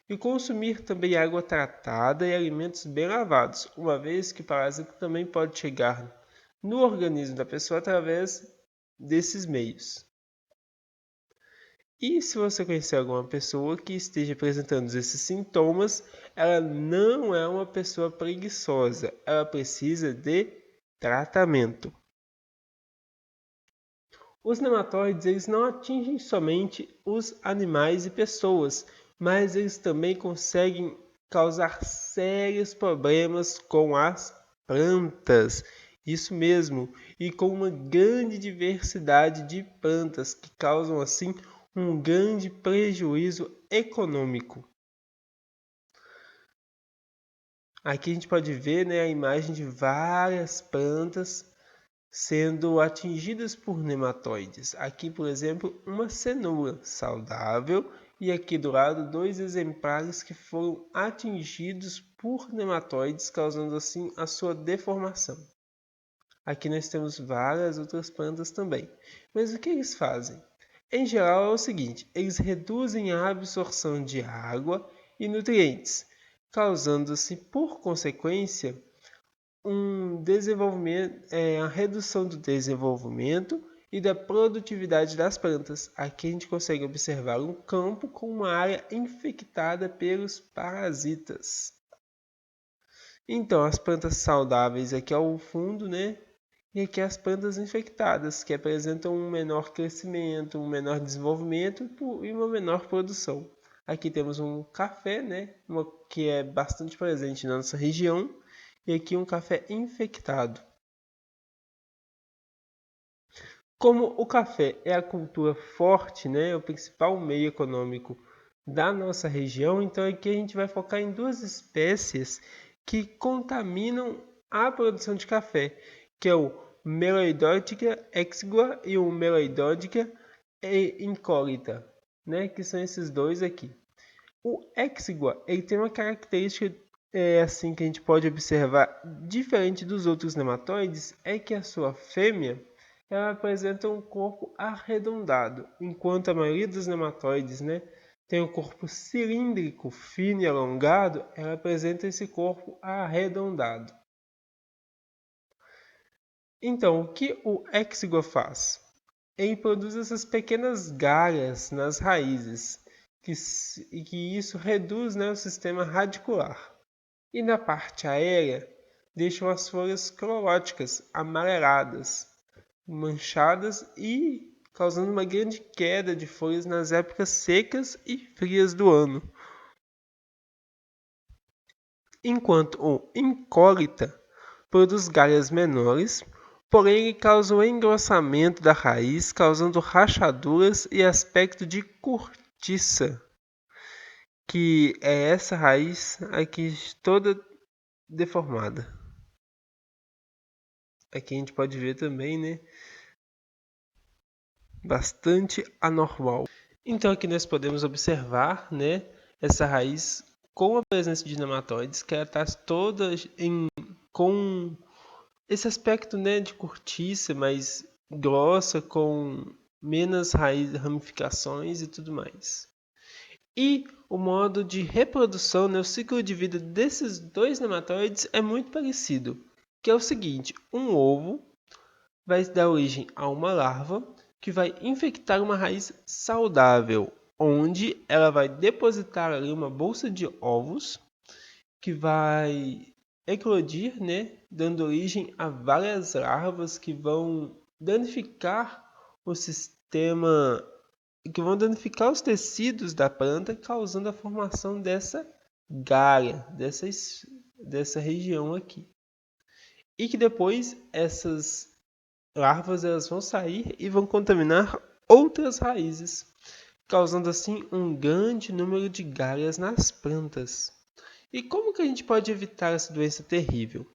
E consumir também água tratada e alimentos bem lavados, uma vez que o parasita também pode chegar no organismo da pessoa através desses meios. E se você conhecer alguma pessoa que esteja apresentando esses sintomas, ela não é uma pessoa preguiçosa, ela precisa de tratamento. Os nematóides eles não atingem somente os animais e pessoas, mas eles também conseguem causar sérios problemas com as plantas. Isso mesmo, e com uma grande diversidade de plantas que causam assim um grande prejuízo econômico. Aqui a gente pode ver, né, a imagem de várias plantas sendo atingidas por nematóides. Aqui, por exemplo, uma cenoura saudável e aqui do lado 2 exemplares que foram atingidos por nematóides, causando assim a sua deformação. Aqui nós temos várias outras plantas também. Mas o que eles fazem? Em geral é o seguinte, eles reduzem a absorção de água e nutrientes, causando-se, por consequência, a redução do desenvolvimento e da produtividade das plantas. Aqui a gente consegue observar um campo com uma área infectada pelos parasitas. Então, as plantas saudáveis aqui ao fundo, né? E aqui as plantas infectadas, que apresentam um menor crescimento, um menor desenvolvimento e uma menor produção. Aqui temos um café, né? Que é bastante presente na nossa região. E aqui um café infectado. Como o café é a cultura forte, né, o principal meio econômico da nossa região, então aqui a gente vai focar em duas espécies que contaminam a produção de café, que é o Meloidotica exigua e o Meloidotica incolita, né, que são esses dois aqui. O exigua, ele tem uma característica assim que a gente pode observar diferente dos outros nematóides, é que a sua fêmea ela apresenta um corpo arredondado, enquanto a maioria dos nematóides, né, tem um corpo cilíndrico, fino e alongado, ela apresenta esse corpo arredondado. Então, o que o exigua faz? Ele produz essas pequenas galhas nas raízes, que isso reduz, né, o sistema radicular. E na parte aérea, deixam as folhas cloróticas amareladas, manchadas e causando uma grande queda de folhas nas épocas secas e frias do ano. Enquanto o incólita produz galhas menores, porém ele causa o engrossamento da raiz, causando rachaduras e aspecto de cortiça, que é essa raiz aqui toda deformada. Aqui a gente pode ver também, né, bastante anormal. Então aqui nós podemos observar, né, essa raiz com a presença de nematóides, que ela está toda com esse aspecto, né, de cortiça mais grossa, com menos ramificações e tudo mais. E o modo de reprodução, né, o ciclo de vida desses dois nematóides é muito parecido, que é o seguinte: um ovo vai dar origem a uma larva que vai infectar uma raiz saudável, onde ela vai depositar ali uma bolsa de ovos que vai eclodir, né, dando origem a várias larvas que vão danificar o sistema, que vão danificar os tecidos da planta, causando a formação dessa galha, dessa região aqui. E que depois essas larvas elas vão sair e vão contaminar outras raízes, causando assim um grande número de galhas nas plantas. E como que a gente pode evitar essa doença terrível?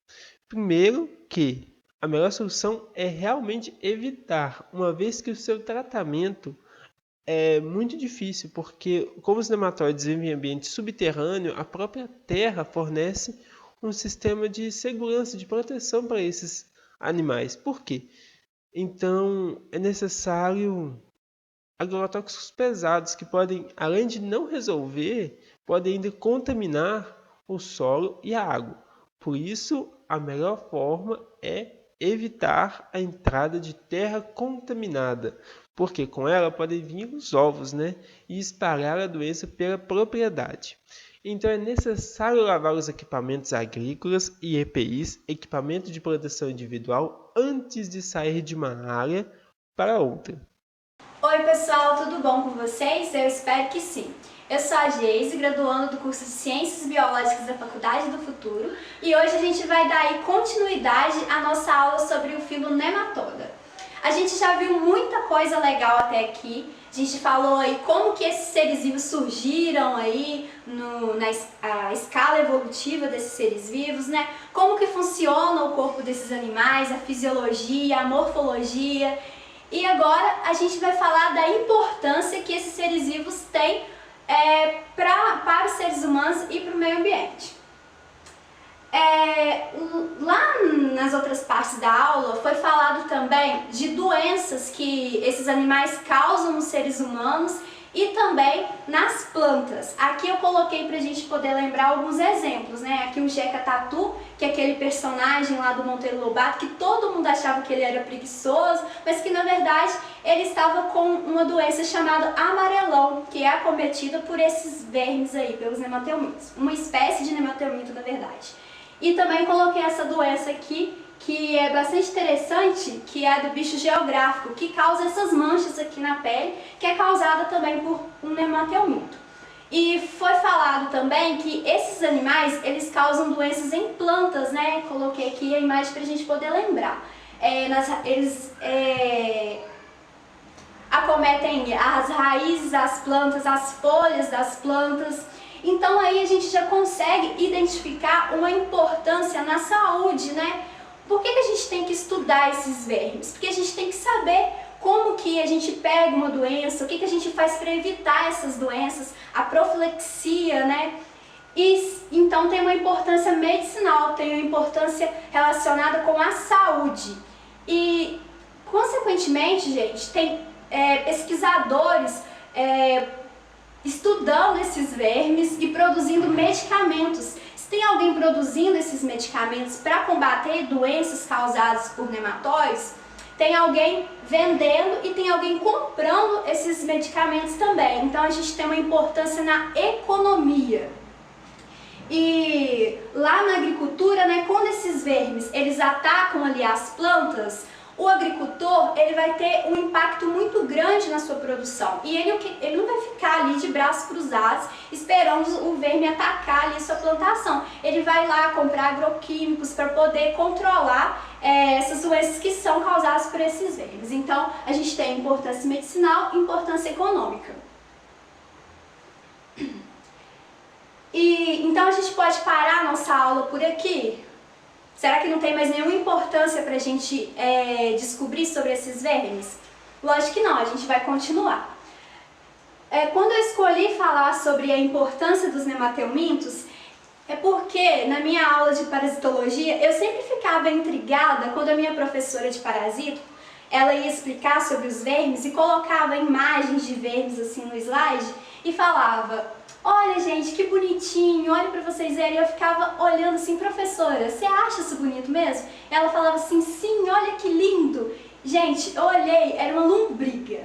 Primeiro que a melhor solução é realmente evitar, uma vez que o seu tratamento é muito difícil, porque como os nematóides vivem em ambiente subterrâneo, a própria terra fornece um sistema de segurança, de proteção para esses animais. Por quê? Então é necessário agrotóxicos pesados que podem, além de não resolver, podem ainda contaminar o solo e a água. Por isso, a melhor forma é evitar a entrada de terra contaminada, porque com ela podem vir os ovos, né, e espalhar a doença pela propriedade. Então é necessário lavar os equipamentos agrícolas e EPIs, equipamento de proteção individual, antes de sair de uma área para outra. Oi pessoal, tudo bom com vocês? Eu espero que sim. Eu sou a Geise, graduando do curso de Ciências Biológicas da Faculdade do Futuro, e hoje a gente vai dar aí continuidade à nossa aula sobre o filo Nematoda. A gente já viu muita coisa legal até aqui, a gente falou aí como que esses seres vivos surgiram aí na escala evolutiva desses seres vivos, né? Como que funciona o corpo desses animais, a fisiologia, a morfologia. E agora a gente vai falar da importância que esses seres vivos têm para os seres humanos e para o meio ambiente. Lá nas outras partes da aula foi falado também de doenças que esses animais causam nos seres humanos e também nas plantas. Aqui eu coloquei para a gente poder lembrar alguns exemplos, né? Aqui o Jeca Tatu, que é aquele personagem lá do Monteiro Lobato, que todo mundo achava que ele era preguiçoso, mas que na verdade ele estava com uma doença chamada amarelão, que é acometida por esses vermes aí, pelos nematelmintos. Uma espécie de nematelminto, na verdade. E também coloquei essa doença aqui, que é bastante interessante, que é do bicho geográfico, que causa essas manchas aqui na pele, que é causada também por um nematelminto. E foi falado também que esses animais, eles causam doenças em plantas, né? Coloquei aqui a imagem para a gente poder lembrar. Eles acometem as raízes das plantas, as folhas das plantas. Então aí a gente já consegue identificar uma importância na saúde, né? Por que a gente tem que estudar esses vermes? Porque a gente tem que saber como que a gente pega uma doença, o que a gente faz para evitar essas doenças, a profilaxia, né? E então tem uma importância medicinal, tem uma importância relacionada com a saúde. E, consequentemente, gente, tem pesquisadores estudando esses vermes e produzindo medicamentos. Se tem alguém produzindo esses medicamentos para combater doenças causadas por nematóides, tem alguém vendendo e tem alguém comprando esses medicamentos também. Então a gente tem uma importância na economia. E lá na agricultura, né, quando esses vermes eles atacam ali as plantas, o agricultor ele vai ter um impacto muito grande na sua produção e ele não vai ficar ali de braços cruzados esperando o verme atacar ali a sua plantação. Ele vai lá comprar agroquímicos para poder controlar essas doenças que são causadas por esses vermes. Então a gente tem importância medicinal e importância econômica. E então a gente pode parar a nossa aula por aqui? Será que não tem mais nenhuma importância para a gente descobrir sobre esses vermes? Lógico que não, a gente vai continuar. Quando eu escolhi falar sobre a importância dos nematelmintos, é porque na minha aula de parasitologia eu sempre ficava intrigada quando a minha professora de parasito ela ia explicar sobre os vermes e colocava imagens de vermes assim no slide e falava: olha gente, que bonitinho, olha pra vocês verem. Eu ficava olhando assim: professora, você acha isso bonito mesmo? Ela falava assim: sim, olha que lindo. Gente, eu olhei, era uma lombriga.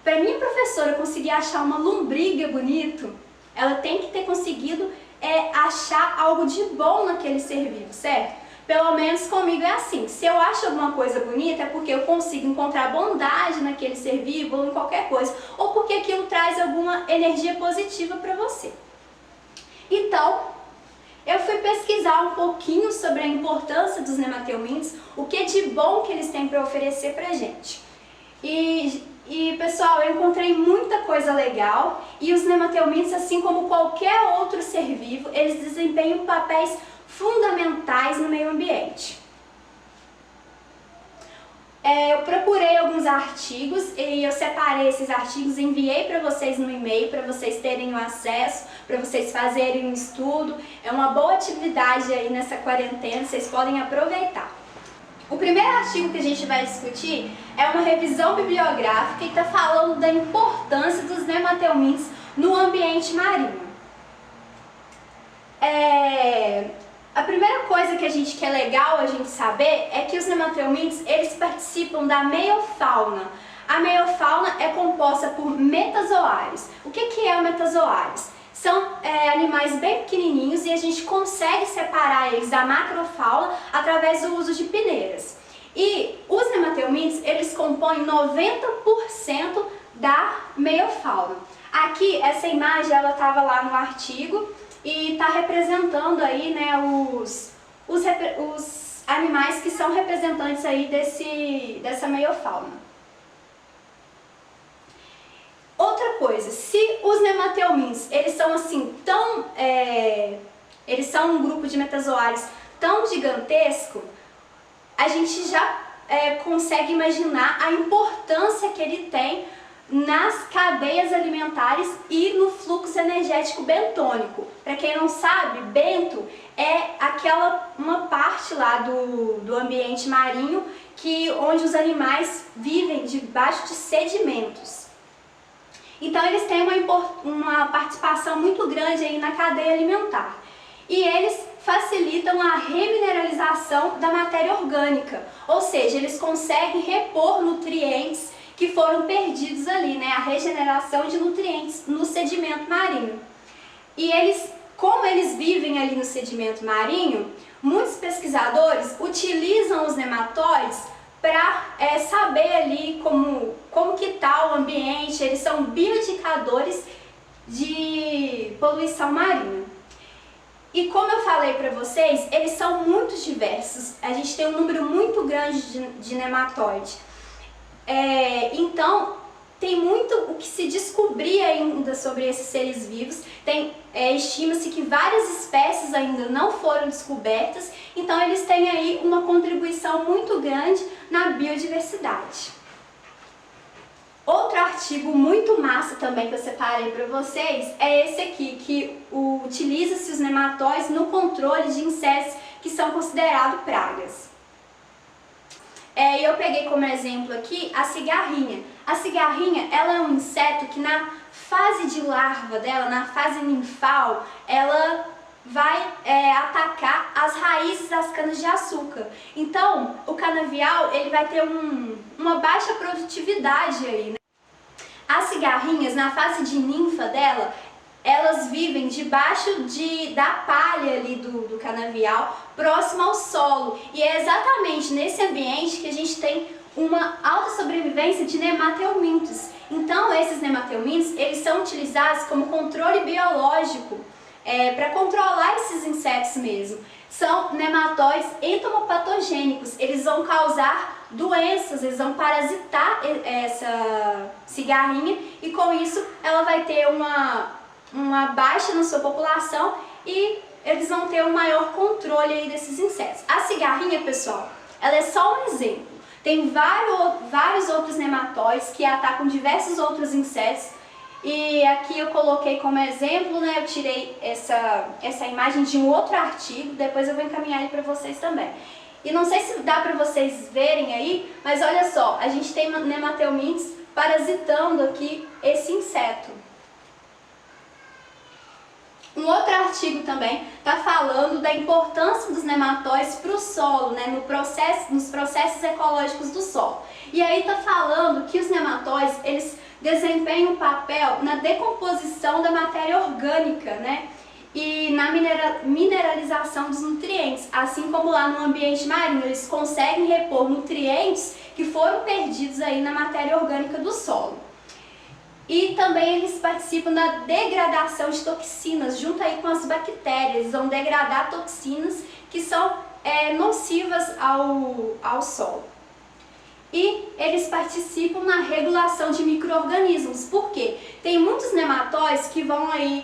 Pra minha professora conseguir achar uma lombriga bonito, ela tem que ter conseguido é achar algo de bom naquele ser vivo, certo? Pelo menos comigo é assim. Se eu acho alguma coisa bonita, é porque eu consigo encontrar bondade naquele ser vivo ou em qualquer coisa, ou porque aquilo traz alguma energia positiva para você. Então, eu fui pesquisar um pouquinho sobre a importância dos nemateumintes, o que de bom que eles têm para oferecer pra gente. E pessoal, eu encontrei muita coisa legal, e os nemateumintes, assim como qualquer outro ser vivo, eles desempenham papéis fundamentais no meio ambiente. Eu procurei alguns artigos e eu separei esses artigos e enviei para vocês no e-mail, para vocês terem o acesso, para vocês fazerem um estudo. É uma boa atividade aí nessa quarentena, vocês podem aproveitar. O primeiro artigo que a gente vai discutir é uma revisão bibliográfica e está falando da importância dos nemateumintes no ambiente marinho. A primeira coisa que é legal a gente saber é que os nemateumintes, eles participam da meiofauna. A meiofauna é composta por metazoários. O que é o metazoários? São animais bem pequenininhos e a gente consegue separar eles da macrofauna através do uso de peneiras. E os nemateumintes, eles compõem 90% da meiofauna. Aqui, essa imagem, ela estava lá no artigo e está representando aí, né, os animais que são representantes aí dessa meiofauna. Outra coisa, se os nemateumintes, eles são assim eles são um grupo de metazoários tão gigantesco, a gente já consegue imaginar a importância que ele tem nas cadeias alimentares e no fluxo energético bentônico. Para quem não sabe, bento é uma parte lá do ambiente marinho onde os animais vivem debaixo de sedimentos. Então eles têm uma participação muito grande aí na cadeia alimentar. E eles facilitam a remineralização da matéria orgânica, ou seja, eles conseguem repor nutrientes que foram perdidos ali, né? A regeneração de nutrientes no sedimento marinho. E como eles vivem ali no sedimento marinho, muitos pesquisadores utilizam os nematóides para saber ali como que está o ambiente. Eles são bioindicadores de poluição marinha. E como eu falei para vocês, eles são muito diversos. A gente tem um número muito grande de nematóide. Então, tem muito o que se descobrir ainda sobre esses seres vivos. Estima-se que várias espécies ainda não foram descobertas, então eles têm aí uma contribuição muito grande na biodiversidade. Outro artigo muito massa também que eu separei para vocês é esse aqui, que utiliza-se os nematóides no controle de insetos que são considerados pragas. Eu peguei como exemplo aqui a cigarrinha. A cigarrinha, ela é um inseto que na fase de larva dela, na fase ninfal, ela vai atacar as raízes das canas de açúcar. Então, o canavial, ele vai ter uma baixa produtividade aí, né? As cigarrinhas, na fase de ninfa dela, elas vivem debaixo da palha ali do canavial, próximo ao solo. E é exatamente nesse ambiente que a gente tem uma alta sobrevivência de nemateumintes. Então, esses nemateumintes, eles são utilizados como controle biológico, para controlar esses insetos mesmo. São nematóides entomopatogênicos, eles vão causar doenças, eles vão parasitar essa cigarrinha e com isso ela vai ter uma baixa na sua população e eles vão ter um maior controle aí desses insetos. A cigarrinha, pessoal, ela é só um exemplo. Tem vários outros nematóides que atacam diversos outros insetos. E aqui eu coloquei como exemplo, né? Eu tirei essa imagem de um outro artigo, depois eu vou encaminhar ele para vocês também. E não sei se dá para vocês verem aí, mas olha só, a gente tem nemateumintes parasitando aqui esse inseto. Um outro artigo também está falando da importância dos nematóides para o solo, né, nos processos ecológicos do solo. E aí está falando que os nematóides, eles desempenham um papel na decomposição da matéria orgânica, né? e na mineralização dos nutrientes, assim como lá no ambiente marinho eles conseguem repor nutrientes que foram perdidos aí na matéria orgânica do solo. E também eles participam da degradação de toxinas junto aí com as bactérias, eles vão degradar toxinas que são nocivas ao solo. E eles participam na regulação de micro-organismos, porque tem muitos nematóides que vão aí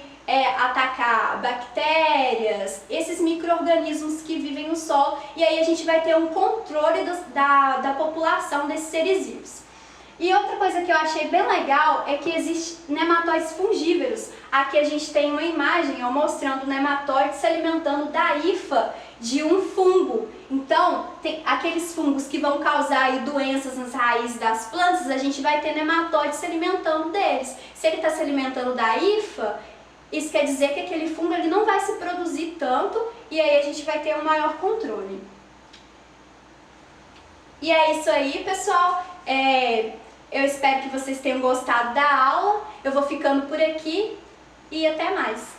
atacar bactérias, esses micro-organismos que vivem no solo, e aí a gente vai ter um controle da população desses seres vivos. E outra coisa que eu achei bem legal é que existem nematóides fungíveros. Aqui a gente tem uma imagem mostrando o nematóide se alimentando da hifa de um fungo. Então, tem aqueles fungos que vão causar aí doenças nas raízes das plantas, a gente vai ter nematóide se alimentando deles. Se ele está se alimentando da hifa, isso quer dizer que aquele fungo ele não vai se produzir tanto e aí a gente vai ter um maior controle. E é isso aí, pessoal. Eu espero que vocês tenham gostado da aula. Eu vou ficando por aqui e até mais.